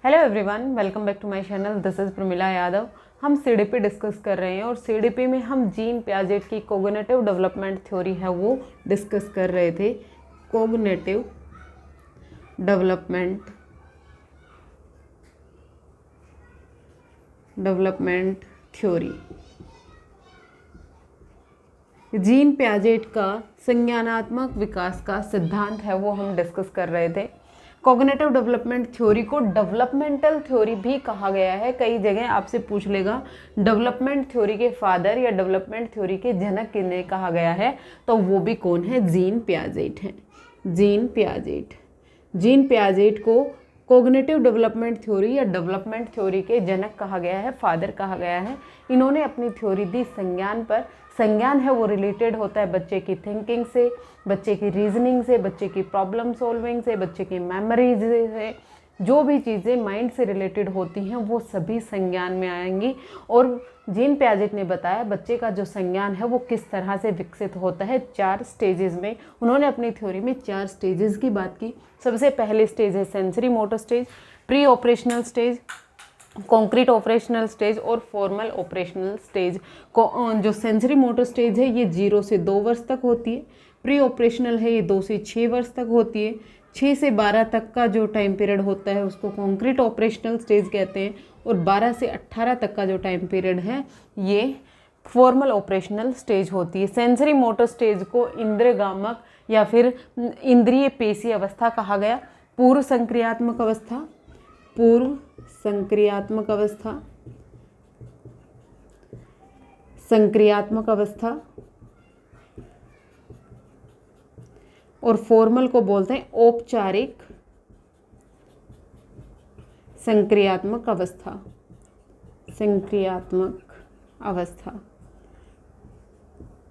Hello everyone, welcome back to my channel. This is Pramila Yadav. हम CDP discuss कर रहे हैं और सीडीपी में हम जीन पियाजेट की कोग्निटिव डेवलपमेंट थ्योरी है वो डिस्कस कर रहे थे। Cognitive development theory, gene Piaget का संज्ञानात्मक विकास का सिद्धांत है वो हम डिस्कस कर रहे थे। कॉग्निटिव डेवलपमेंट थ्योरी को डेवलपमेंटल थ्योरी भी कहा गया है। कई जगह आपसे पूछ लेगा डेवलपमेंट थ्योरी के फादर या डेवलपमेंट थ्योरी के जनक किन्हें कहा गया है, तो वो भी कौन है? जीन पियाजेट है। जीन पियाजेट को कॉग्निटिव डेवलपमेंट थ्योरी या डेवलपमेंट थ्योरी के जनक कहा गया है, फादर कहा गया है। इन्होंने अपनी थ्योरी दी संज्ञान पर। संज्ञान है वो रिलेटेड होता है बच्चे की थिंकिंग से, बच्चे की रीजनिंग से, बच्चे की प्रॉब्लम सॉल्विंग से, बच्चे की मेमोरीज से। जो भी चीज़ें माइंड से रिलेटेड होती हैं वो सभी संज्ञान में आएंगी। और जीन पियाजेट ने बताया बच्चे का जो संज्ञान है वो किस तरह से विकसित होता है 4 स्टेजेस में। उन्होंने अपनी थ्योरी में 4 स्टेजेस की बात की। सबसे पहले स्टेज है sensory motor stage, pre operational stage, concrete operational stage और फॉर्मल ऑपरेशनल स्टेज। जो सेंसरी मोटर स्टेज है ये 0 से 2 वर्ष तक होती है। प्री ऑपरेशनल है ये 2 से 6 वर्ष तक होती है। 6 से 12 तक का जो टाइम पीरियड होता है उसको कॉन्क्रीट ऑपरेशनल स्टेज कहते हैं। और 12 से 18 तक का जो टाइम पीरियड है ये फॉर्मल ऑपरेशनल स्टेज होती है। सेंसरी मोटर स्टेज को इंद्रियगामक या फिर इंद्रिय पेशी अवस्था कहा गया। पूर्व संक्रियात्मक अवस्था, और फॉर्मल को बोलते हैं औपचारिक संक्रियात्मक अवस्था,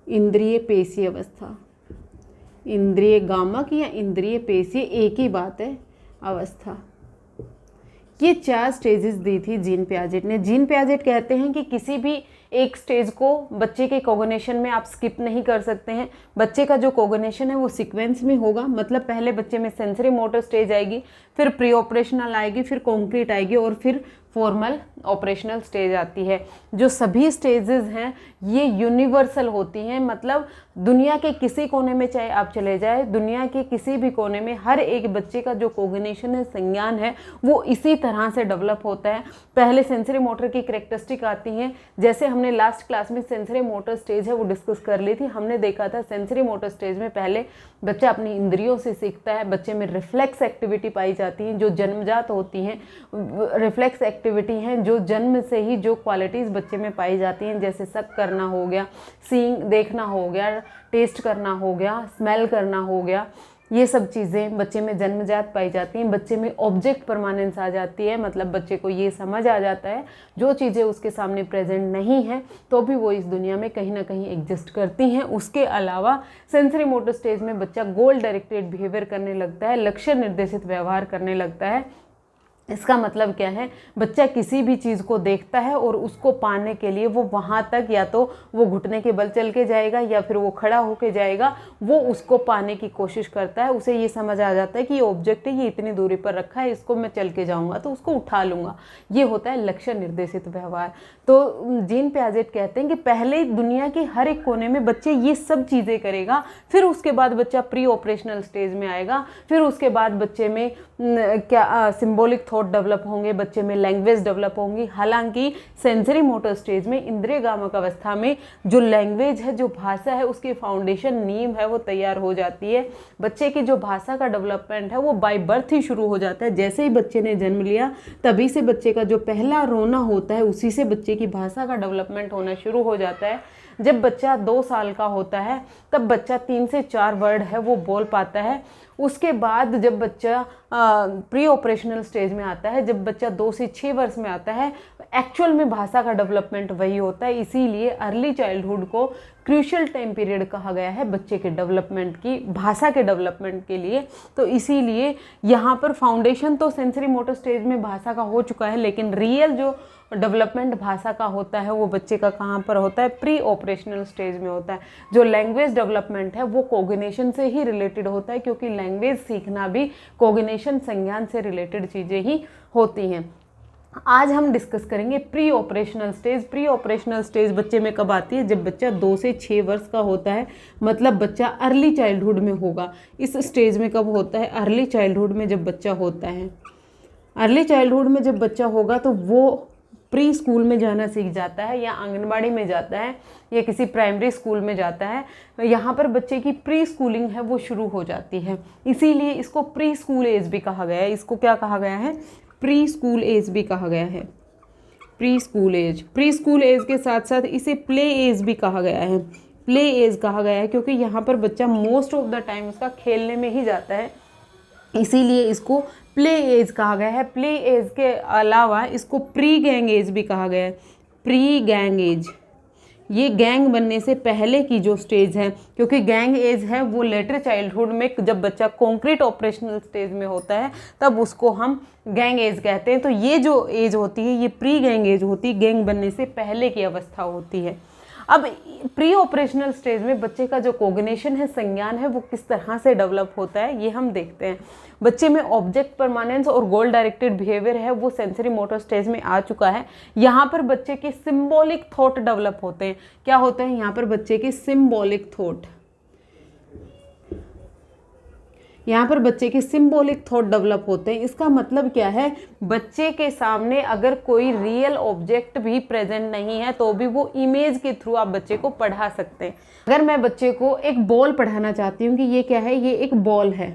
इंद्रिय पेशी अवस्था। इंद्रिय गामक या इंद्रिय पेशी एक ही बात है, अवस्था। ये 4 स्टेजेस दी थी जीन पियाजेट ने। जीन पियाजेट कहते हैं कि किसी भी एक स्टेज को बच्चे के कोग्निशन में आप स्किप नहीं कर सकते हैं। बच्चे का जो कोग्निशन है वो सीक्वेंस में होगा। मतलब पहले बच्चे में सेंसरी मोटर स्टेज आएगी, फिर प्री ऑपरेशनल आएगी, फिर कॉन्क्रीट आएगी और फिर फॉर्मल ऑपरेशनल स्टेज आती है। जो सभी स्टेजेस हैं ये यूनिवर्सल होती हैं। मतलब दुनिया के किसी कोने में चाहे आप चले जाए, दुनिया के किसी भी कोने में हर एक बच्चे का जो कोग्निशन है, संज्ञान है, वो इसी तरह से डेवलप होता है। पहले सेंसरी मोटर की कैरेक्टरिस्टिक आती हैं। जैसे हमने लास्ट क्लास में सेंसरी मोटर स्टेज है वो डिस्कस कर ली थी। हमने देखा था सेंसरी मोटर स्टेज में पहले बच्चा अपनी इंद्रियों से सीखता है। बच्चे में रिफ्लेक्स एक्टिविटी पाई जाती है जो जन्मजात होती हैं। रिफ्लेक्स एक्टिविटी हैं जो जन्म से ही जो क्वालिटीज़ बच्चे में पाई जाती हैं, जैसे सक करना हो गया, सीइंग देखना हो गया, टेस्ट करना हो गया, स्मेल करना हो गया। ये सब चीज़ें बच्चे में जन्मजात पाई जाती हैं। बच्चे में ऑब्जेक्ट परमानेंस आ जाती है। मतलब बच्चे को ये समझ आ जाता है जो चीज़ें उसके सामने प्रेजेंट नहीं है तो भी वो इस दुनिया में कहीं ना कहीं एग्जिस्ट करती हैं। उसके अलावा सेंसरी मोटर स्टेज में बच्चा गोल डायरेक्टेड बिहेवियर करने लगता है, लक्ष्य निर्देशित व्यवहार करने लगता है। इसका मतलब क्या है? बच्चा किसी भी चीज़ को देखता है और उसको पाने के लिए वो वहाँ तक या तो वो घुटने के बल चल के जाएगा या फिर वो खड़ा होके जाएगा, वो उसको पाने की कोशिश करता है। उसे ये समझ आ जाता है कि ये ऑब्जेक्ट है, ये इतनी दूरी पर रखा है, इसको मैं चल के जाऊँगा तो उसको उठा लूँगा। ये होता है लक्ष्य निर्देशित व्यवहार। तो जीन पियाजेट कहते हैं कि पहले दुनिया के हर एक कोने में बच्चे ये सब चीज़ें करेगा, फिर उसके बाद बच्चा प्री ऑपरेशनल स्टेज में आएगा, फिर उसके बाद बच्चे में सिंबॉलिक थॉट डेवलप होंगे, बच्चे में लैंग्वेज डेवलप होंगी। हालांकि सेंसरी मोटर स्टेज में इंद्रियगामक अवस्था में जो लैंग्वेज है, जो भाषा है, उसकी फाउंडेशन नींव है वो तैयार हो जाती है। बच्चे की जो भाषा का डेवलपमेंट है वो बाय बर्थ ही शुरू हो जाता है। जैसे ही बच्चे ने जन्म लिया तभी से बच्चे का जो पहला रोना होता है उसी से बच्चे की भाषा का डेवलपमेंट होना शुरू हो जाता है। जब बच्चा 2 साल का होता है तब बच्चा 3 से 4 वर्ड है वो बोल पाता है। उसके बाद जब बच्चा प्री ऑपरेशनल स्टेज में आता है, जब बच्चा 2 से 6 वर्ष में आता है, एक्चुअल में भाषा का डेवलपमेंट वही होता है। इसीलिए अर्ली चाइल्डहुड को क्रूशियल टाइम पीरियड कहा गया है बच्चे के डेवलपमेंट की, भाषा के डेवलपमेंट के लिए। तो इसीलिए यहाँ पर फाउंडेशन तो सेंसरी मोटर स्टेज में भाषा का हो चुका है, लेकिन रियल जो डेवलपमेंट भाषा का होता है वो बच्चे का कहाँ पर होता है, प्री ऑपरेशनल स्टेज में होता है। जो लैंग्वेज डेवलपमेंट है वो कोग्निशन से ही रिलेटेड होता है, क्योंकि लैंग्वेज सीखना भी कोग्निशन, संज्ञान से रिलेटेड चीज़ें ही होती हैं। आज हम डिस्कस करेंगे pre operational stage. Pre operational stage बच्चे में कब आती है, जब बच्चा 2 से 6 वर्ष का होता है, मतलब बच्चा अर्ली चाइल्डहुड में होगा। इस स्टेज में कब होता है, अर्ली चाइल्डहुड में जब बच्चा होता है। अर्ली चाइल्डहुड में जब बच्चा होगा तो वो प्री स्कूल में जाना सीख जाता है, या आंगनबाड़ी में जाता है, या किसी प्राइमरी स्कूल में जाता है। यहाँ पर बच्चे की प्री स्कूलिंग है वो शुरू हो जाती है, इसीलिए इसको प्री स्कूल एज भी कहा गया है। इसको क्या कहा गया है, प्री स्कूल एज भी कहा गया है। Preschool age, preschool age के साथ साथ इसे प्ले एज भी कहा गया है। प्ले एज कहा गया है क्योंकि यहाँ पर बच्चा मोस्ट ऑफ द टाइम उसका खेलने में ही जाता है, इसीलिए इसको प्ले एज कहा गया है। प्ले एज के अलावा इसको प्री गैंग एज भी कहा गया है। प्री गैंग एज, ये गैंग बनने से पहले की जो स्टेज है, क्योंकि गैंग एज है वो लेटर चाइल्डहुड में, जब बच्चा कॉन्क्रीट ऑपरेशनल स्टेज में होता है तब उसको हम गैंग एज कहते हैं। तो ये जो एज होती है ये प्री गैंग एज होती है, गैंग बनने से पहले की अवस्था होती है। अब प्री ऑपरेशनल स्टेज में बच्चे का जो कोग्निशन है, संज्ञान है, वो किस तरह से डेवलप होता है ये हम देखते हैं। बच्चे में ऑब्जेक्ट परमानेंस और गोल डायरेक्टेड बिहेवियर है वो सेंसरी मोटर स्टेज में आ चुका है। यहाँ पर बच्चे के सिंबॉलिक थॉट डेवलप होते हैं। क्या होते हैं यहाँ पर बच्चे के सिंबॉलिक थॉट, यहाँ पर बच्चे के सिंबॉलिक थॉट डेवलप होते हैं। इसका मतलब क्या है, बच्चे के सामने अगर कोई रियल ऑब्जेक्ट भी प्रेजेंट नहीं है तो भी वो इमेज के थ्रू आप बच्चे को पढ़ा सकते हैं। अगर मैं बच्चे को एक बॉल पढ़ाना चाहती हूँ कि ये क्या है, ये एक बॉल है,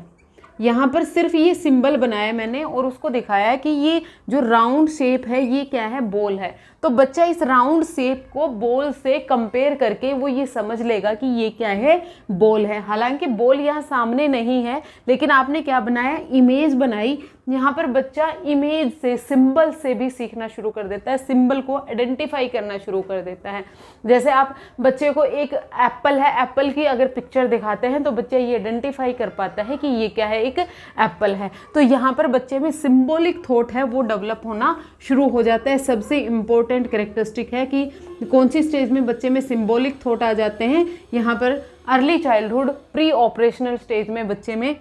यहाँ पर सिर्फ ये सिंबल बनाया मैंने और उसको दिखाया कि ये जो राउंड शेप है ये क्या है, बॉल है, तो बच्चा इस राउंड शेप को बॉल से कंपेयर करके वो ये समझ लेगा कि ये क्या है, बॉल है। हालांकि बॉल यहाँ सामने नहीं है, लेकिन आपने क्या बनाया, इमेज बनाई। यहाँ पर बच्चा इमेज से, सिंबल से भी सीखना शुरू कर देता है, सिंबल को आइडेंटिफाई करना शुरू कर देता है। जैसे आप बच्चे को एक एप्पल है, एप्पल की अगर पिक्चर दिखाते हैं तो बच्चा ये आइडेंटिफाई कर पाता है कि ये क्या है, एक एप्पल है। तो यहाँ पर बच्चे में सिंबॉलिक थॉट है वो डेवलप होना शुरू हो जाता है। सबसे इम्पोर्टेंट कैरेक्टरिस्टिक है कि कौन सी स्टेज में बच्चे में सिंबॉलिक थॉट आ जाते हैं, यहाँ पर early childhood pre operational stage में बच्चे में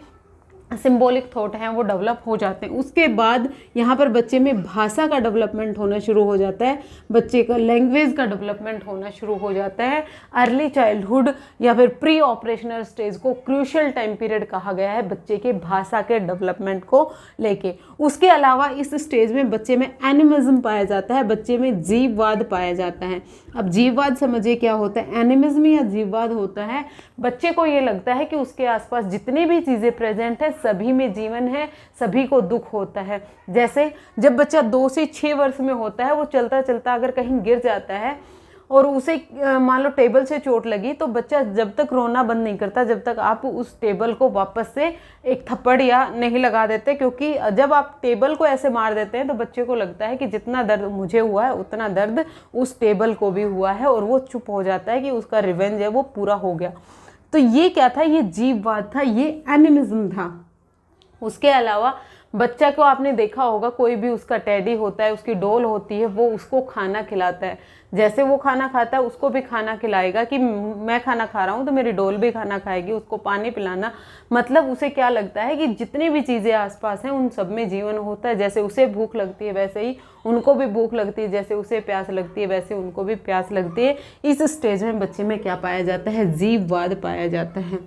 सिंबॉलिक थॉट हैं वो डेवलप हो जाते हैं। उसके बाद यहाँ पर बच्चे में भाषा का डेवलपमेंट होना शुरू हो जाता है, बच्चे का लैंग्वेज का डेवलपमेंट होना शुरू हो जाता है। अर्ली चाइल्डहुड या फिर प्री ऑपरेशनल स्टेज को क्रूशियल टाइम पीरियड कहा गया है बच्चे के भाषा के डेवलपमेंट को लेके। उसके अलावा इस स्टेज में बच्चे में एनिमिज्म पाया जाता है, बच्चे में जीववाद पाया जाता है। अब जीववाद समझिए क्या होता है। एनिमिज्म या जीववाद होता है बच्चे को ये लगता है कि उसके आसपास जितनी भी चीज़ें प्रेजेंट है सभी में जीवन है, सभी को दुख होता है। जैसे जब बच्चा 2 से 6 वर्ष में होता है, वो चलता चलता अगर कहीं गिर जाता है और उसे मान लो टेबल से चोट लगी, तो बच्चा जब तक रोना बंद नहीं करता जब तक आप उस टेबल को वापस से एक थप्पड़ या नहीं लगा देते, क्योंकि जब आप टेबल को ऐसे मार देते हैं तो बच्चे को लगता है कि जितना दर्द मुझे हुआ है उतना दर्द उस टेबल को भी हुआ है, और वो चुप हो जाता है कि उसका रिवेंज है वो पूरा हो गया। तो ये क्या था, ये जीववाद था, ये एनिमिज्म था। उसके अलावा बच्चा को आपने देखा होगा, कोई भी उसका टेडी होता है, उसकी डॉल होती है, वो उसको खाना खिलाता है। जैसे वो खाना खाता है उसको भी खाना खिलाएगा कि मैं खाना खा रहा हूँ तो मेरी डॉल भी खाना खाएगी, उसको पानी पिलाना। मतलब उसे क्या लगता है कि जितनी भी चीज़ें आसपास हैं उन सब में जीवन होता है। जैसे उसे भूख लगती है वैसे ही उनको भी भूख लगती है, जैसे उसे प्यास लगती है वैसे उनको भी प्यास लगती है। इस स्टेज में बच्चे में क्या पाया जाता है, जीववाद पाया जाता है।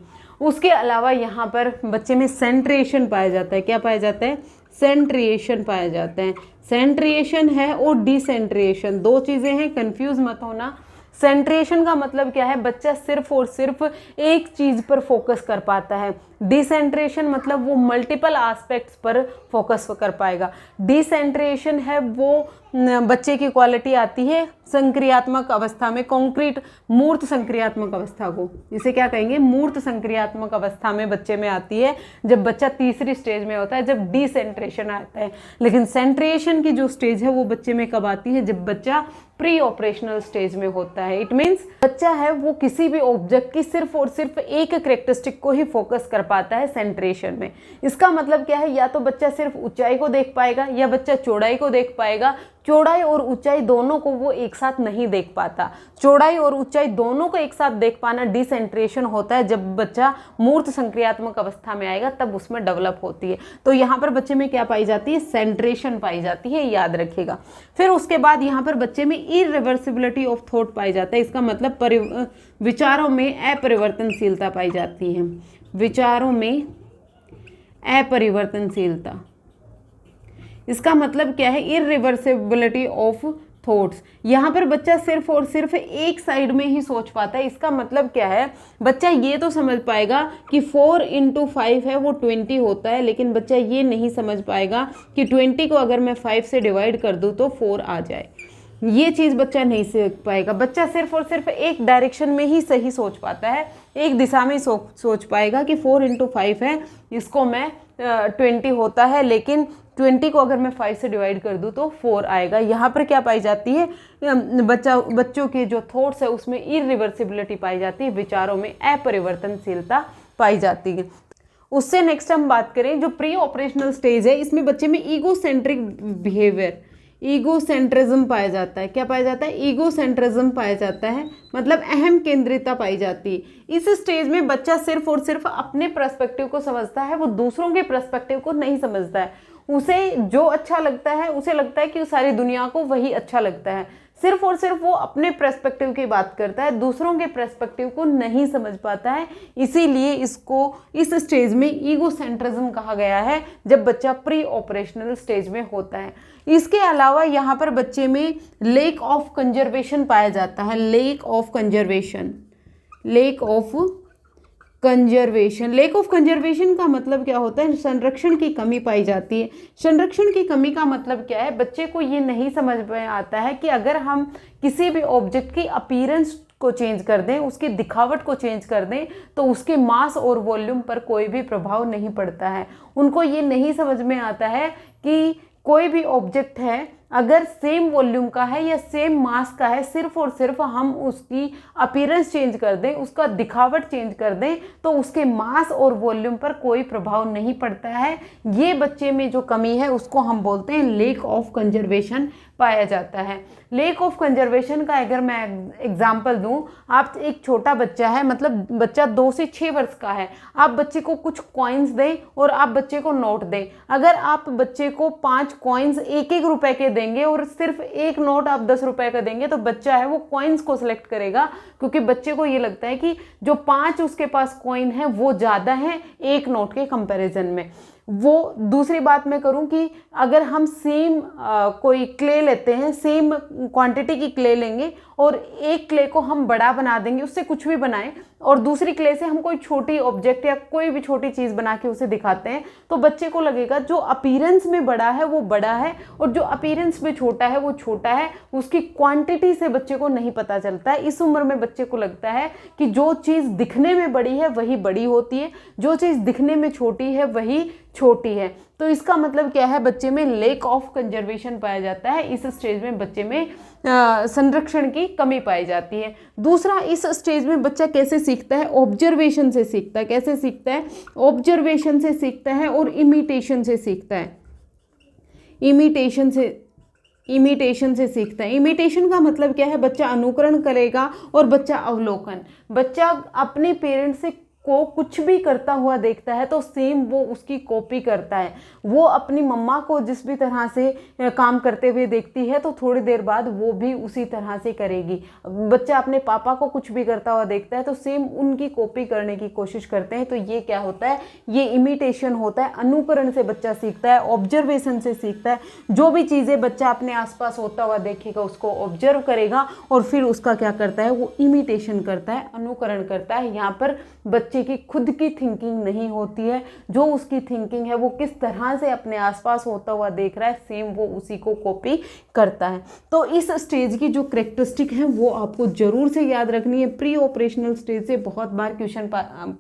उसके अलावा यहाँ पर बच्चे में सेंट्रिएशन पाया जाता है। क्या पाया जाता है, सेंट्रिएशन पाया जाता है। सेंट्रिएशन है और डिसेंट्रिएशन, 2 चीज़ें हैं, कंफ्यूज मत होना। सेंट्रिएशन का मतलब क्या है, बच्चा सिर्फ और सिर्फ एक चीज़ पर फोकस कर पाता है। डिसेंट्रेशन मतलब वो मल्टीपल एस्पेक्ट्स पर फोकस कर पाएगा। डिसेंट्रेशन है वो बच्चे की क्वालिटी आती है संक्रियात्मक अवस्था में, कॉन्क्रीट मूर्त संक्रियात्मक अवस्था को, इसे क्या कहेंगे, मूर्त संक्रियात्मक अवस्था में बच्चे में आती है जब बच्चा तीसरी स्टेज में होता है, जब डिसेंट्रेशन आता है। लेकिन सेंट्रेशन की जो स्टेज है वो बच्चे में कब आती है, जब बच्चा प्री ऑपरेशनल स्टेज में होता है। इट मीन्स बच्चा है वो किसी भी ऑब्जेक्ट की सिर्फ और सिर्फ एक कैरेक्टरिस्टिक को ही फोकस कर पाता है सेंट्रेशन में। इसका मतलब क्या है, या तो बच्चा सिर्फ ऊंचाई को देख पाएगा या बच्चा चौड़ाई को देख पाएगा। चौड़ाई और ऊंचाई दोनों को वो एक साथ नहीं देख पाता। चौड़ाई और ऊंचाई दोनों को एक साथ देख पाना डिसेंट्रेशन होता है। जब बच्चा मूर्त संक्रियात्मक अवस्था में आएगा तब उसमें डेवलप होती है। तो यहाँ पर बच्चे में क्या पाई जाती है, सेंट्रेशन पाई जाती है, याद रखिएगा। फिर उसके बाद यहाँ पर बच्चे में इरिवर्सिबिलिटी ऑफ थॉट पाई जाता है। इसका मतलब विचारों में अपरिवर्तनशीलता पाई जाती है। विचारों में अपरिवर्तनशीलता, इसका मतलब क्या है, इरिवर्सिबिलिटी ऑफ थॉट्स। यहाँ पर बच्चा सिर्फ और सिर्फ एक साइड में ही सोच पाता है। इसका मतलब क्या है, बच्चा ये तो समझ पाएगा कि 4 × 5 है वो 20 होता है, लेकिन बच्चा ये नहीं समझ पाएगा कि 20 को अगर मैं 5 से डिवाइड कर दूँ तो 4 आ जाए। ये चीज़ बच्चा नहीं सीख पाएगा। बच्चा सिर्फ और सिर्फ एक डायरेक्शन में ही सही सोच पाता है, एक दिशा में सोच पाएगा कि 4 × 5 है, इसको मैं 20 होता है, लेकिन 20 को अगर मैं 5 से डिवाइड कर दूं तो 4 आएगा। यहाँ पर क्या पाई जाती है, बच्चों के जो थॉट्स है उसमें इरिवर्सिबिलिटी पाई जाती है, विचारों में अपरिवर्तनशीलता पाई जाती है। उससे नेक्स्ट हम बात करें जो प्री ऑपरेशनल स्टेज है, इसमें बच्चे में ईगोसेंट्रिक बिहेवियर, ईगोसेंट्रिज्म पाया जाता है। क्या पाया जाता है, ईगोसेंट्रिज्म पाया जाता है, मतलब अहम केंद्रिता पाई जाती है। इस स्टेज में बच्चा सिर्फ और सिर्फ अपने पर्सपेक्टिव को समझता है, वो दूसरों के पर्सपेक्टिव को नहीं समझता है। उसे जो अच्छा लगता है उसे लगता है कि सारी दुनिया को वही अच्छा लगता है। सिर्फ और सिर्फ वो अपने पर्सपेक्टिव की बात करता है, दूसरों के पर्सपेक्टिव को नहीं समझ पाता है। इसीलिए इसको इस स्टेज में ईगोसेंट्रिज्म कहा गया है, जब बच्चा प्री ऑपरेशनल स्टेज में होता है। इसके अलावा यहाँ पर बच्चे में लेक ऑफ कंजर्वेशन पाया जाता है। Lake of conservation, lake of conservation, lake of conservation का मतलब क्या होता है, संरक्षण की कमी पाई जाती है। संरक्षण की कमी का मतलब क्या है, बच्चे को ये नहीं समझ में आता है कि अगर हम किसी भी ऑब्जेक्ट की अपीयरेंस को चेंज कर दें, उसकी दिखावट को चेंज कर दें, तो उसके मास और वॉल्यूम पर कोई भी प्रभाव नहीं पड़ता है। उनको ये नहीं समझ में आता है कि कोई भी ऑब्जेक्ट है अगर सेम वॉल्यूम का है या सेम मास का है, सिर्फ और सिर्फ हम उसकी अपीयरेंस चेंज कर दें, उसका दिखावट चेंज कर दें, तो उसके मास और वॉल्यूम पर कोई प्रभाव नहीं पड़ता है। ये बच्चे में जो कमी है उसको हम बोलते हैं लेक ऑफ कंजर्वेशन पाया जाता है। लेक ऑफ कंजर्वेशन का अगर मैं एग्जाम्पल दूं, आप एक छोटा बच्चा है, मतलब बच्चा 2 से 6 वर्ष का है, आप बच्चे को कुछ कॉइन्स दें और आप बच्चे को नोट दें। अगर आप बच्चे को 5 कॉइन्स 1-1 रुपए के देंगे और सिर्फ एक नोट आप 10 रुपए का देंगे, तो बच्चा है वो कॉइन्स को सिलेक्ट करेगा, क्योंकि बच्चे को ये लगता है कि जो 5 उसके पास कॉइन है वो ज़्यादा है एक नोट के कंपैरिजन में। वो दूसरी बात मैं करूं कि अगर हम सेम कोई क्ले लेते हैं, सेम क्वांटिटी की क्ले लेंगे और एक क्ले को हम बड़ा बना देंगे, उससे कुछ भी बनाएं, और दूसरी क्ले से हम कोई छोटी ऑब्जेक्ट या कोई भी छोटी चीज़ बना के उसे दिखाते हैं, तो बच्चे को लगेगा जो अपीयरेंस में बड़ा है वो बड़ा है और जो अपीयरेंस में छोटा है वो छोटा है। उसकी क्वांटिटी से बच्चे को नहीं पता चलता है। इस उम्र में बच्चे को लगता है कि जो चीज़ दिखने में बड़ी है वही बड़ी होती है, जो चीज़ दिखने में छोटी है वही छोटी है। तो इसका मतलब क्या है, बच्चे में लेक ऑफ कंजर्वेशन पाया जाता है। इस स्टेज में बच्चे में संरक्षण की कमी पाई जाती है। दूसरा, इस स्टेज में बच्चा कैसे सीखता है, ऑब्जर्वेशन से सीखता है। कैसे सीखता है, ऑब्जर्वेशन से सीखता है और इमिटेशन से सीखता है। इमिटेशन से सीखता है। इमिटेशन का मतलब क्या है, बच्चा अनुकरण करेगा और बच्चा अवलोकन। बच्चा अपने पेरेंट्स से को कुछ भी करता हुआ देखता है तो सेम वो उसकी कॉपी करता है। वो अपनी मम्मा को जिस भी तरह से काम करते हुए देखती है तो थोड़ी देर बाद वो भी उसी तरह से करेगी। बच्चा अपने पापा को कुछ भी करता हुआ देखता है तो सेम उनकी कॉपी करने की कोशिश करते हैं। तो ये क्या होता है, ये इमिटेशन होता है। अनुकरण से बच्चा सीखता है, ऑब्जर्वेशन से सीखता है। जो भी चीज़ें बच्चा अपने आसपास होता हुआ देखेगा उसको ऑब्जर्व करेगा और फिर उसका क्या करता है, वो इमिटेशन करता है, अनुकरण करता है। यहाँ पर बच्चा बच्चे की खुद की थिंकिंग नहीं होती है, जो उसकी थिंकिंग है वो किस तरह से अपने आसपास होता हुआ देख रहा है, सेम वो उसी को कॉपी करता है। तो इस स्टेज की जो करेक्टरिस्टिक है वो आपको जरूर से याद रखनी है। प्री ऑपरेशनल स्टेज से बहुत बार क्वेश्चन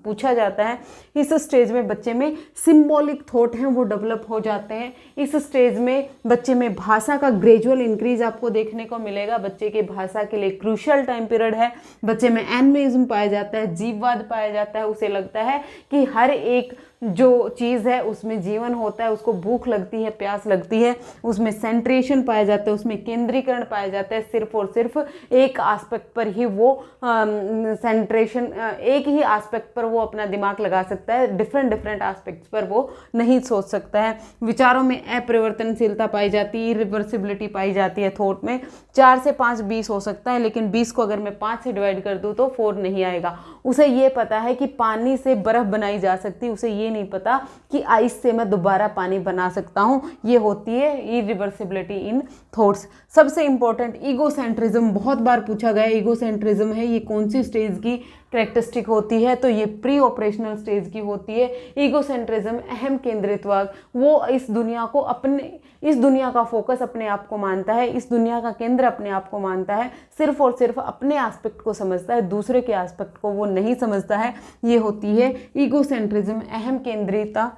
पूछा जाता है। इस स्टेज में बच्चे में सिंबॉलिक थॉट हैं वो डेवलप हो जाते हैं। इस स्टेज में बच्चे में भाषा का ग्रेजुअल इंक्रीज आपको देखने को मिलेगा। बच्चे के भाषा के लिए क्रूशियल टाइम पीरियड है। बच्चे में एनिमिज्म पाया जाता है, जीववाद पाया जाता है। उसे लगता है कि हर एक जो चीज़ है उसमें जीवन होता है, उसको भूख लगती है, प्यास लगती है। उसमें सेंट्रेशन पाया जाता है, उसमें केंद्रीकरण पाया जाता है। सिर्फ और सिर्फ एक एस्पेक्ट पर ही वो सेंट्रेशन, एक ही एस्पेक्ट पर वो अपना दिमाग लगा सकता है। डिफरेंट एस्पेक्ट्स पर वो नहीं सोच सकता है। विचारों में अपरिवर्तनशीलता पाई जाती है, रिवर्सिबिलिटी पाई जाती है। थॉट में 4 से 5 20 हो सकता है, लेकिन 20 को अगर मैं 5 से डिवाइड कर दूँ तो 4 नहीं आएगा। उसे ये पता है कि पानी से बर्फ बनाई जा सकती है, उसे ये नहीं पता कि आइस से मैं दोबारा पानी बना सकता हूँ। ये होती है इरिवर्सिबिलिटी इन थॉट्स। सबसे इंपॉर्टेंट ईगोसेंट्रिज्म, बहुत बार पूछा गया ईगोसेंट्रिज्म है, ये कौन सी स्टेज की करेक्टरिस्टिक होती है? तो ये प्री ऑपरेशनल स्टेज की होती है। ईगोसेंट्रिज्म, अहम केंद्रित्ववाद, वो इस दुनिया का फोकस अपने आप को मानता है, इस दुनिया का केंद्र अपने आप को मानता है, सिर्फ और सिर्फ अपने एस्पेक्ट को समझता है, दूसरे के एस्पेक्ट को वो नहीं समझता है। ये होती है ईगोसेंट्रिज्म, अहम केंद्रिता।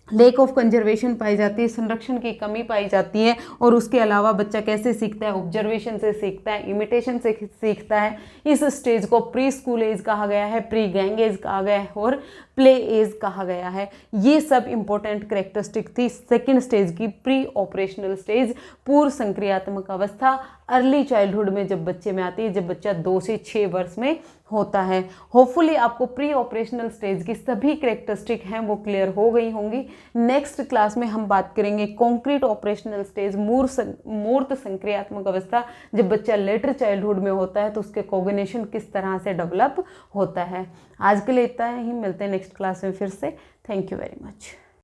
लेक ऑफ कंजर्वेशन पाई जाती है, संरक्षण की कमी पाई जाती है। और उसके अलावा बच्चा कैसे सीखता है? ऑब्जर्वेशन से सीखता है, इमिटेशन से सीखता है। इस स्टेज को प्री स्कूल एज कहा गया है, प्री गैंग एज कहा गया है और प्ले एज कहा गया है। ये सब इंपॉर्टेंट करेक्टरिस्टिक थी सेकेंड स्टेज की, प्री ऑपरेशनल स्टेज, पूर्व संक्रियात्मक अवस्था, अर्ली चाइल्डहुड में जब बच्चे में आती है, जब बच्चा 2 से 6 वर्ष में होता है। होपफुली आपको प्री ऑपरेशनल स्टेज की सभी करेक्टरिस्टिक हैं वो क्लियर हो गई होंगी। नेक्स्ट क्लास में हम बात करेंगे कॉन्क्रीट ऑपरेशनल स्टेज, मूर्त संक्रियात्मक अवस्था, जब बच्चा लेटर चाइल्डहुड में होता है तो उसके कॉग्निशन किस तरह से डेवलप होता है। आज के लिए इतना ही, मिलते हैं नेक्स्ट क्लास में फिर से। Thank you very much.